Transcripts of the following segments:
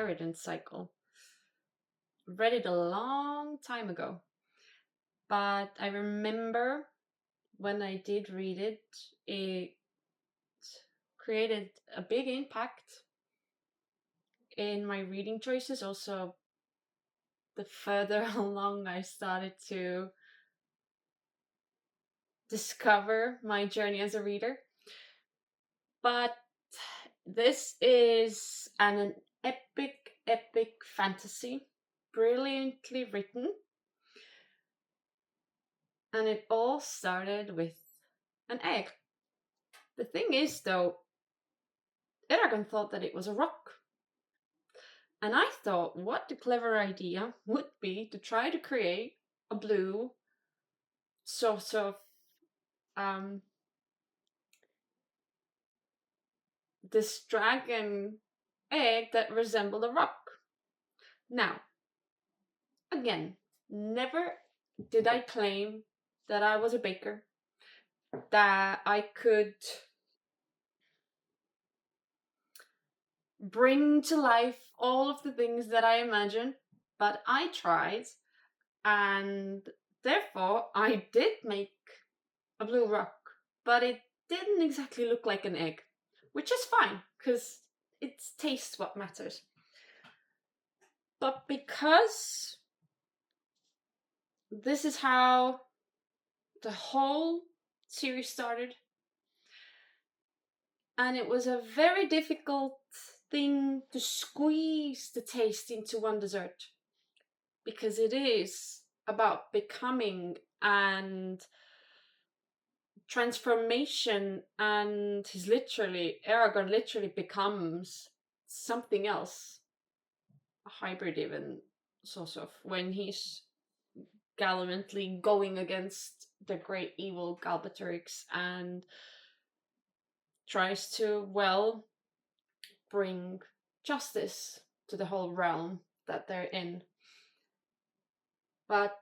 inheritance cycle. Read it a long time ago, but I remember when I did read it, it created a big impact in my reading choices. Also, the further along I started to discover my journey as a reader. But this is an epic fantasy, brilliantly written. And it all started with an egg. The thing is, though, Eragon thought that it was a rock. And I thought, what a clever idea would be to try to create a blue sort of um, this dragon egg that resembled a rock. Now, again, never did I claim that I was a baker, that I could bring to life all of the things that I imagined, but I tried, and therefore I did make a blue rock, but it didn't exactly look like an egg, which is fine, because it's taste what matters. But because this is how the whole series started, and it was a very difficult thing to squeeze the taste into one dessert, because it is about becoming and transformation, and Eragon literally becomes something else, a hybrid even, sort of, when he's gallantly going against the great evil Galbatorix and tries to, well, bring justice to the whole realm that they're in. But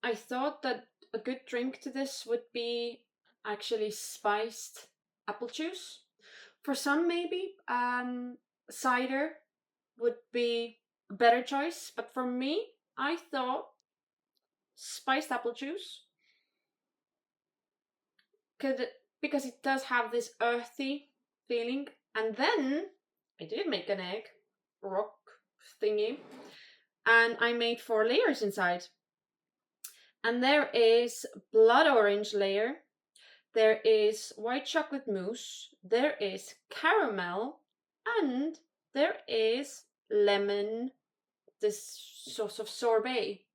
I thought that a good drink to this would be actually spiced apple juice. For some, maybe cider would be a better choice, but for me, I thought spiced apple juice could, because it does have this earthy feeling. And then I did make an egg rock thingy, and I made 4 layers inside. And there is blood orange layer, there is white chocolate mousse, there is caramel, and there is lemon, this sort of sorbet.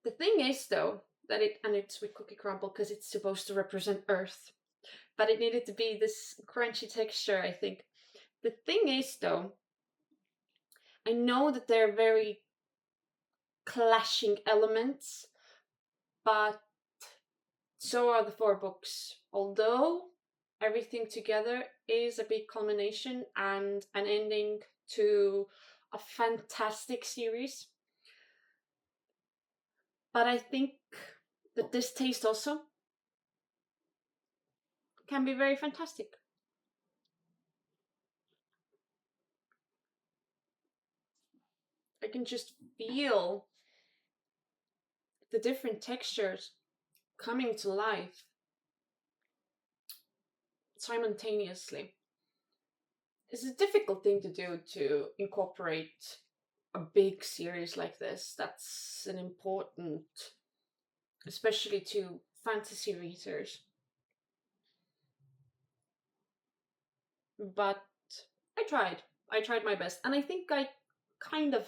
The thing is, though, that it's with cookie crumble because it's supposed to represent earth, but it needed to be this crunchy texture, I think. The thing is, though, I know that they're very clashing elements, but so are the 4 books. Although everything together is a big culmination and an ending to a fantastic series. But I think that this taste also can be very fantastic. I can just feel the different textures coming to life simultaneously. It's a difficult thing to do, to incorporate a big series like this. That's an important, especially to fantasy readers. But I tried. I tried my best. And I think I kind of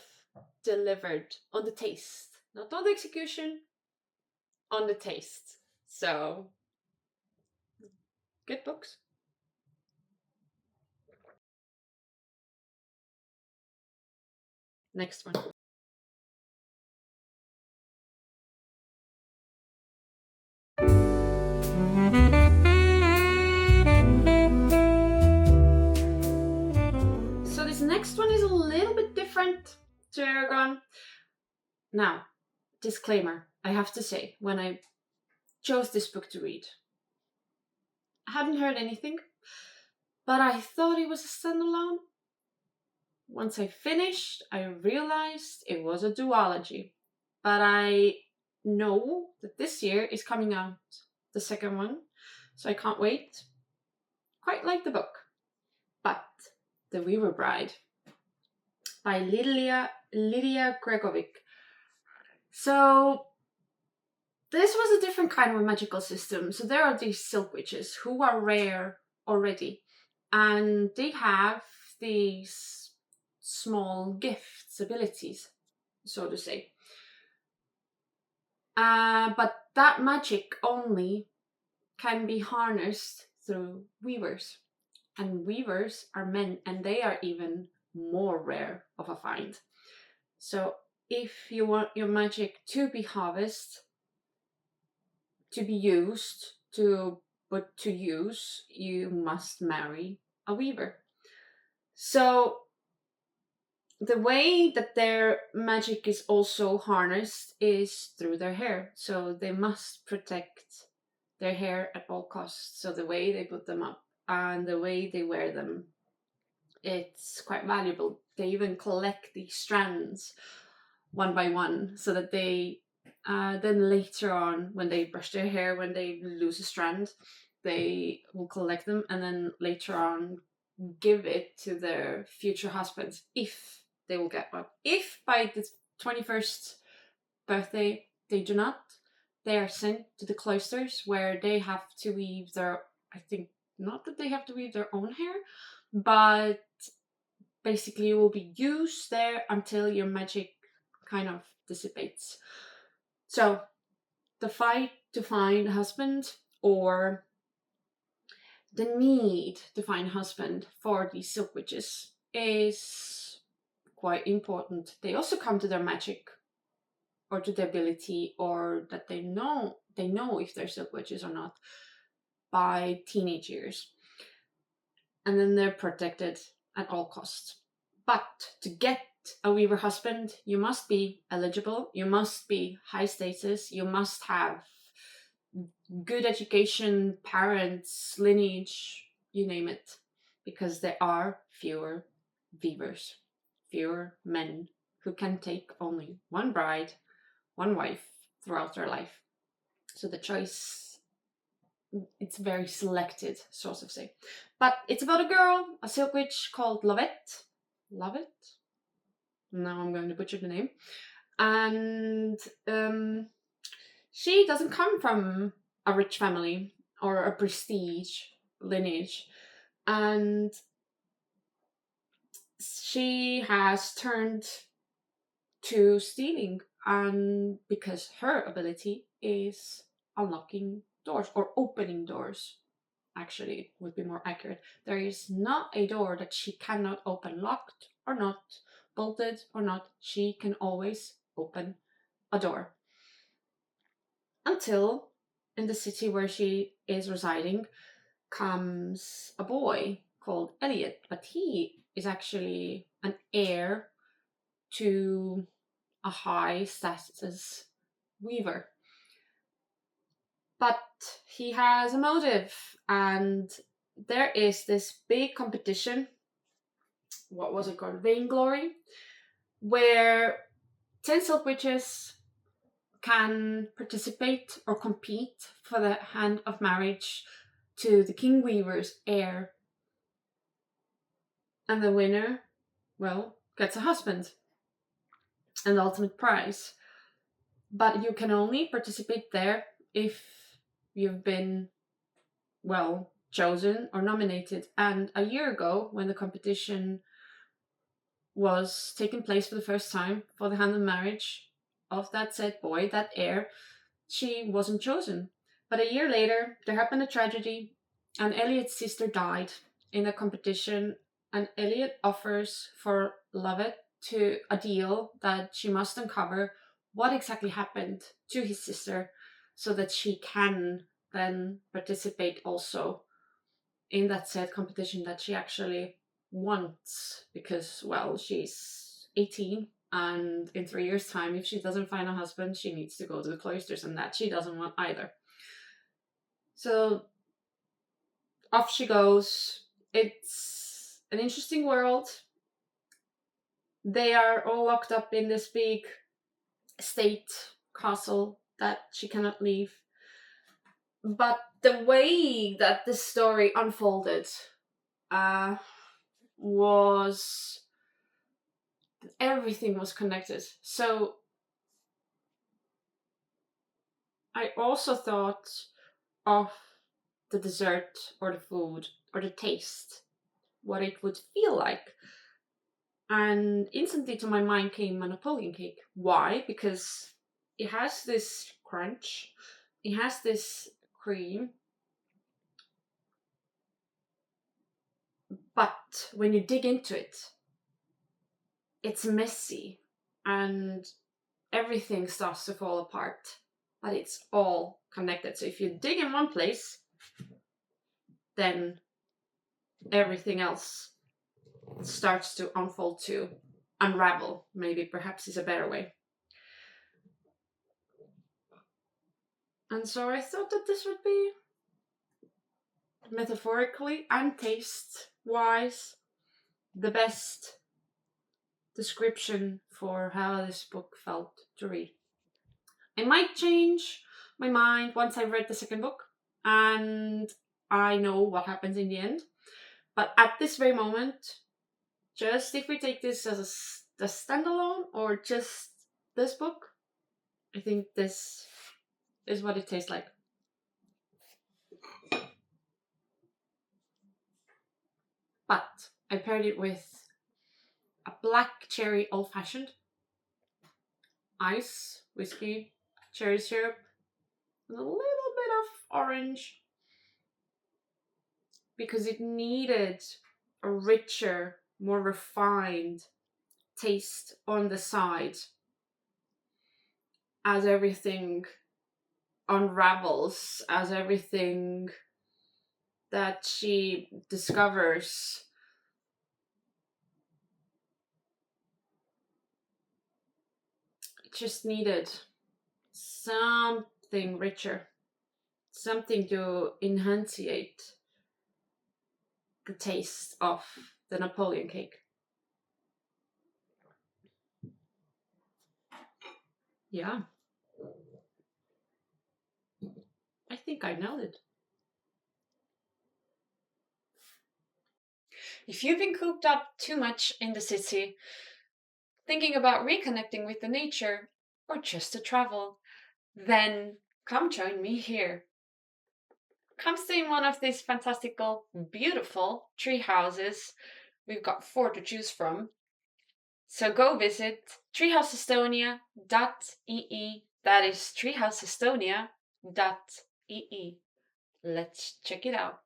delivered on the taste. Not on the execution, on the taste. So, good books. Next one. So this next one is a little bit different to Eragon. Now, disclaimer, I have to say, when I chose this book to read, I hadn't heard anything, but I thought it was a standalone. Once I finished, I realized it was a duology. But I know that this year is coming out the second one, so I can't wait. Quite like the book. But The Weaver Bride by Lydia Gregovic. So this was a different kind of a magical system. So there are these silk witches who are rare already, and they have these small gifts, abilities, so to say. But that magic only can be harnessed through weavers. And weavers are men, and they are even more rare of a find. So if you want your magic to be harvested, to be used, to use, you must marry a weaver. So the way that their magic is also harnessed is through their hair. So they must protect their hair at all costs. So the way they put them up and the way they wear them, it's quite valuable. They even collect these strands one by one so that they then later on, when they brush their hair, when they lose a strand, they will collect them and then later on give it to their future husbands if they will get one. If by the 21st birthday they do not, they are sent to the cloisters where they have to weave their, I think, not that they have to weave their own hair, but basically you will be used there until your magic kind of dissipates. So the fight to find a husband, or the need to find a husband for these silk witches, is quite important. They also come to their magic or to their ability, or that they know if they're silk witches or not by teenage years. And then they're protected at all costs. But to get a weaver husband, you must be eligible, you must be high status, you must have good education, parents, lineage, you name it, because there are fewer weavers, fewer men who can take only one bride, one wife throughout their life. So the choice, it's very selected, sort of say. But it's about a girl, a silk witch called Lovette. Lovette? Now I'm going to butcher the name. And she doesn't come from a rich family or a prestige lineage. And she has turned to stealing, and because her ability is unlocking doors or opening doors, actually would be more accurate. There is not a door that she cannot open, locked or not, bolted or not. She can always open a door. Until in the city where she is residing comes a boy called Elliot, but he is actually an heir to a high status weaver. But he has a motive, and there is this big competition. What was it called? Vainglory, where 10 silk witches can participate or compete for the hand of marriage to the King Weaver's heir. And the winner, well, gets a husband and the ultimate prize. But you can only participate there if you've been, well, chosen or nominated. And a year ago, when the competition was taking place for the first time for the hand of marriage of that said boy, that heir, she wasn't chosen. But a year later, there happened a tragedy, and Elliot's sister died in a competition, and Elliot offers for Lovett to a deal that she must uncover what exactly happened to his sister so that she can then participate also in that said competition that she actually wants, because, well, she's 18 and in 3 years' time, if she doesn't find a husband, she needs to go to the cloisters, and that she doesn't want either. So off she goes It's an interesting world. They are all locked up in this big state castle that she cannot leave. But the way that the story unfolded uh, was everything was connected. So I also thought of the dessert or the food or the taste, what it would feel like. And instantly to my mind came a Napoleon cake. Why? Because it has this crunch, it has this cream, but when you dig into it, it's messy and everything starts to fall apart, but it's all connected. So if you dig in one place, then everything else starts to unfold, to unravel, maybe perhaps is a better way. And so I thought that this would be, metaphorically and taste wise, the best description for how this book felt to read. I might change my mind once I've read the second book and I know what happens in the end. But at this very moment, just if we take this as a standalone or just this book, I think this is what it tastes like. But I paired it with a black cherry old fashioned, ice, whiskey, cherry syrup, and a little bit of orange because it needed a richer, more refined taste on the side as everything unravels, as everything that she discovers it just needed something richer, something to enhanceiate the taste of the Napoleon cake. Yeah, I think I nailed it. If you've been cooped up too much in the city, thinking about reconnecting with the nature, or just to travel, then come join me here. Come stay in one of these fantastical, beautiful tree houses. We've got 4 to choose from. So go visit treehouseestonia.ee. That is treehouseestonia.ee. Let's check it out.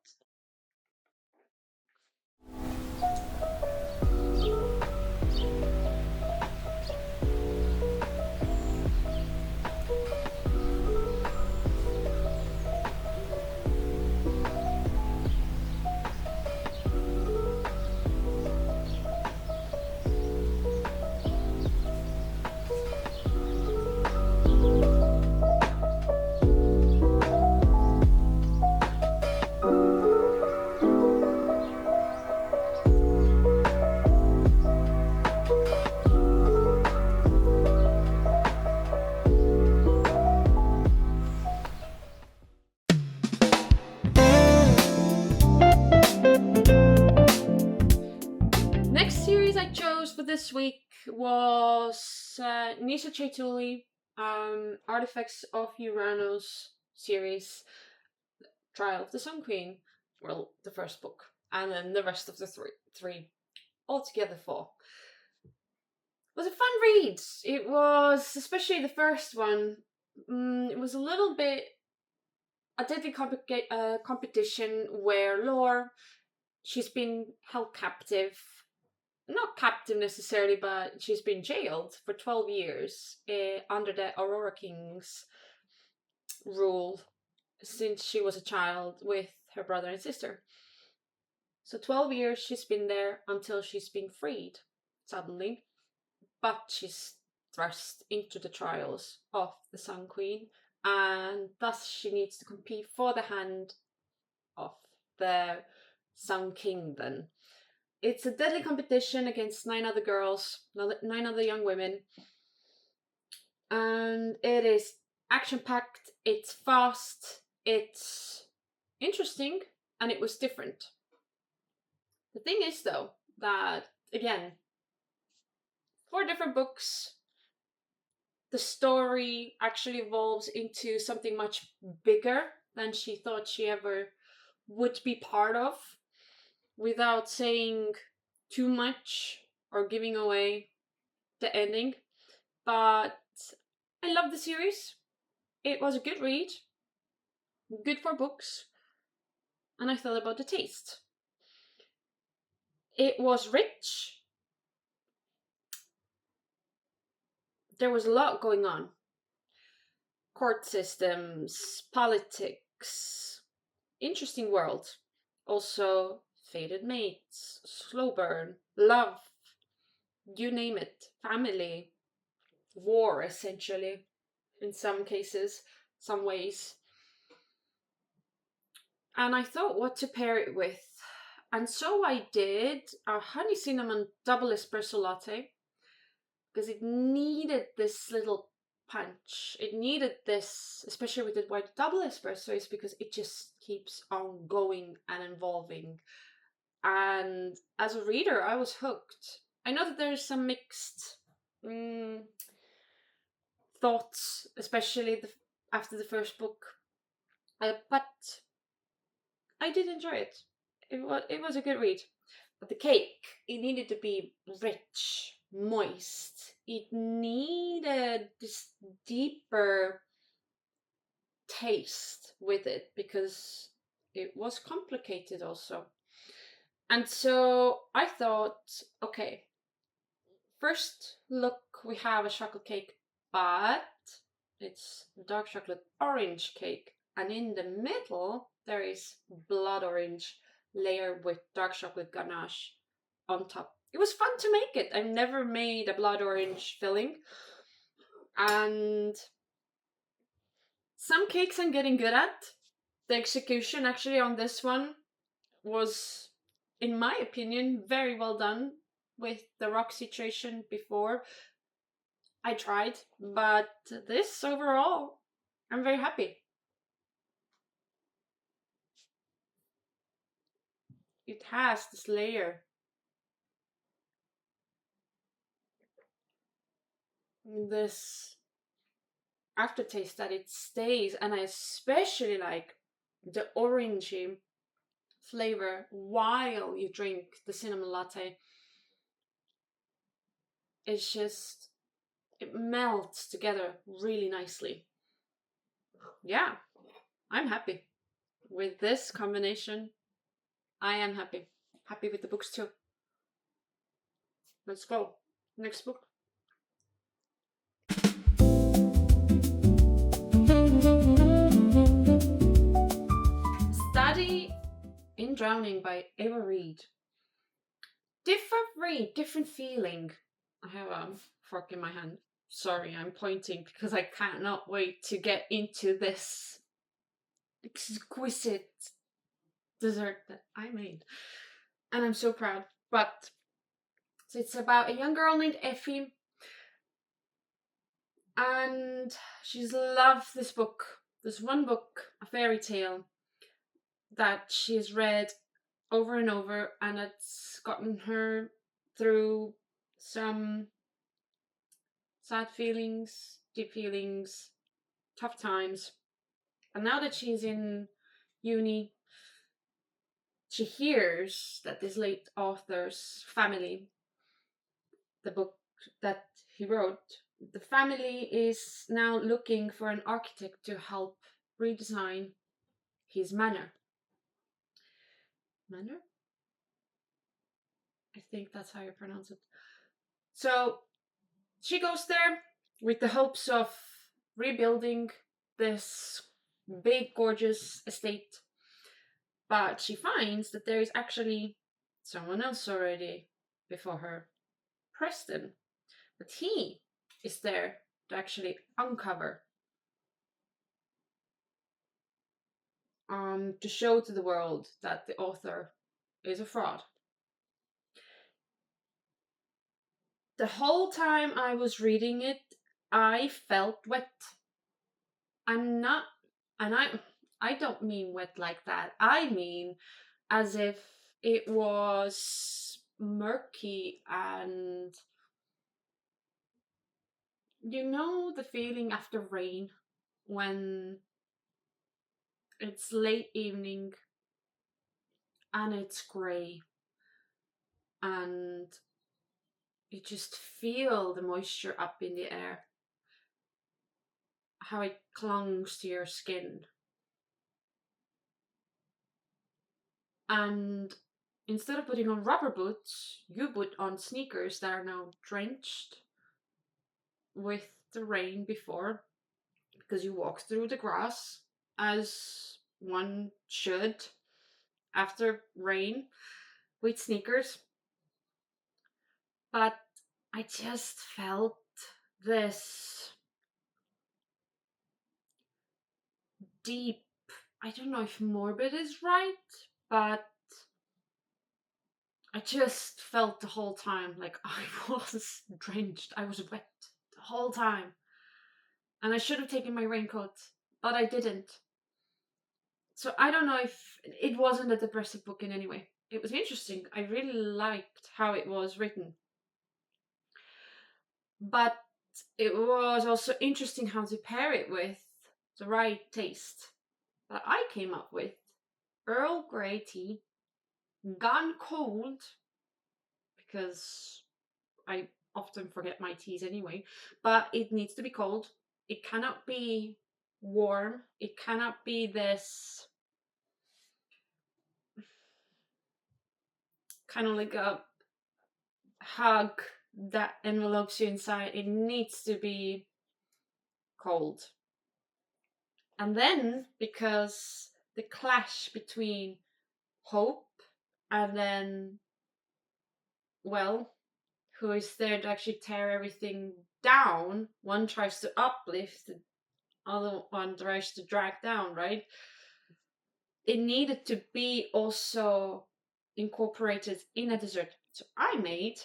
Next series I chose for this week was Nisa Chaituli, Artifacts of Uranus series, Trial of the Sun Queen. Well, the first book, and then the rest of the three, altogether 4. It was a fun read. It was, especially the first one, it was a little bit a deadly competition where Lore, she's been held captive, not captive necessarily, but she's been jailed for 12 years under the Aurora King's rule since she was a child with her brother and sister. So 12 years she's been there until she's been freed, suddenly. But she's thrust into the trials of the Sun Queen, and thus she needs to compete for the hand of the Sun King then. It's a deadly competition against 9 other girls, 9 other young women, and it is action packed, it's fast, it's interesting, and it was different. The thing is, though, that again, 4 different books, the story actually evolves into something much bigger than she thought she ever would be part of, without saying too much or giving away the ending. But I love the series. It was a good read, good for books, and I thought about the taste. It was rich. There was a lot going on. Court systems, politics, interesting world. Also, fated mates, slow burn, love, you name it, family, war, essentially, in some cases, some ways. And I thought what to pair it with. And so I did a honey cinnamon double espresso latte, because it needed this little punch. It needed this, especially with the white double espresso, is because it just keeps on going and evolving. And as a reader, I was hooked. I know that there's some mixed thoughts, especially after the first book, but I did enjoy it. It was a good read. But the cake, it needed to be rich, moist. It needed this deeper taste with it, because it was complicated also. And so I thought, okay, first look, we have a chocolate cake, but it's dark chocolate orange cake. And in the middle, there is blood orange layer with dark chocolate ganache on top. It was fun to make it. I've never made a blood orange filling. And some cakes I'm getting good at. The execution actually on this one was, in my opinion, very well done. With the rock situation before, I tried, but this overall, I'm very happy. It has this layer, this aftertaste that it stays, and I especially like the orangey flavor while you drink the cinnamon latte. It's just, it melts together really nicely. Yeah, I'm happy with this combination. I am happy. Happy with the books too. Let's go. Next book. Study in Drowning by Ava Reed. Different read, different feeling. I have a fork in my hand. Sorry, I'm pointing because I cannot wait to get into this exquisite dessert that I made. And I'm so proud. But so it's about a young girl named Effie. And she's loved this book. There's one book, a fairy tale, that she's read over and over, and it's gotten her through some sad feelings, deep feelings, tough times. And now that she's in uni, she hears that this late author's family, the book that he wrote, the family is now looking for an architect to help redesign his manor. Manor? I think that's how you pronounce it. So she goes there with the hopes of rebuilding this big, gorgeous estate. But she finds that there is actually someone else already before her, Preston. But he is there to actually uncover, to show to the world that the author is a fraud. The whole time I was reading it, I felt wet. I'm not, and I don't mean wet like that. I mean as if it was murky, and you know the feeling after rain when it's late evening and it's grey and you just feel the moisture up in the air, how it clings to your skin. And instead of putting on rubber boots, you put on sneakers that are now drenched with the rain before, because you walk through the grass as one should after rain with sneakers. But I just felt this deep, I don't know if morbid is right, but I just felt the whole time like I was drenched. I was wet the whole time. And I should have taken my raincoat, but I didn't. So I don't know if it wasn't a depressive book in any way. It was interesting. I really liked how it was written. But it was also interesting how to pair it with the right taste that I came up with. Earl Grey tea, gone cold, because I often forget my teas anyway, but it needs to be cold. It cannot be warm. It cannot be this kind of like a hug that envelopes you inside. It needs to be cold. And then, because the clash between hope and then, well, who is there to actually tear everything down? One tries to uplift, the other one tries to drag down, right? It needed to be also incorporated in a dessert. So I made,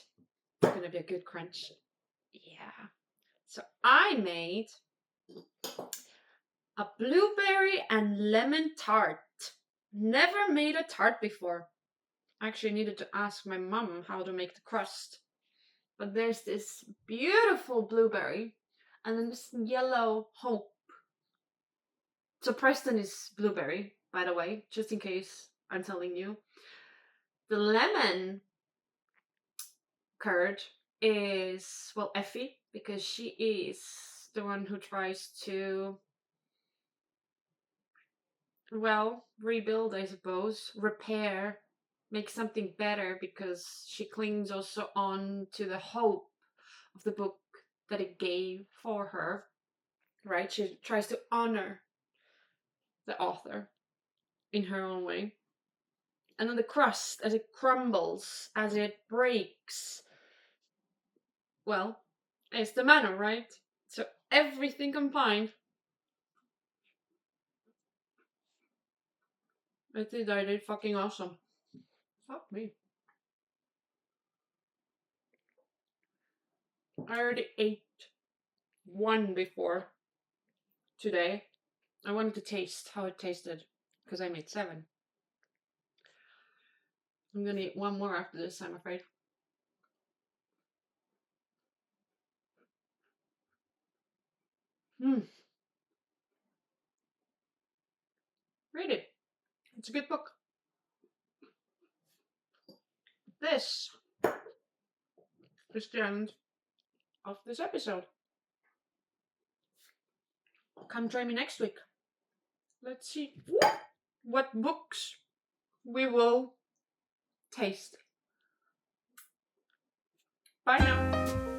it's gonna be a good crunch. Yeah. So I made a blueberry and lemon tart. Never made a tart before. I actually needed to ask my mum how to make the crust. But there's this beautiful blueberry and then this yellow hope. So Preston is blueberry, by the way, just in case I'm telling you. The lemon curd is, well, Effie, because she is the one who tries to, well, rebuild, I suppose, repair, make something better, because she clings also on to the hope of the book that it gave for her, right? She tries to honor the author in her own way. And then the crust, as it crumbles, as it breaks, well, it's the manner, right? So everything combined, I did fucking awesome. Fuck me. I already ate one before today. I wanted to taste how it tasted, because I made 7. I'm gonna eat one more after this, I'm afraid. Read it. It's a good book. This is the end of this episode. Come join me next week. Let's see what books we will taste. Bye now.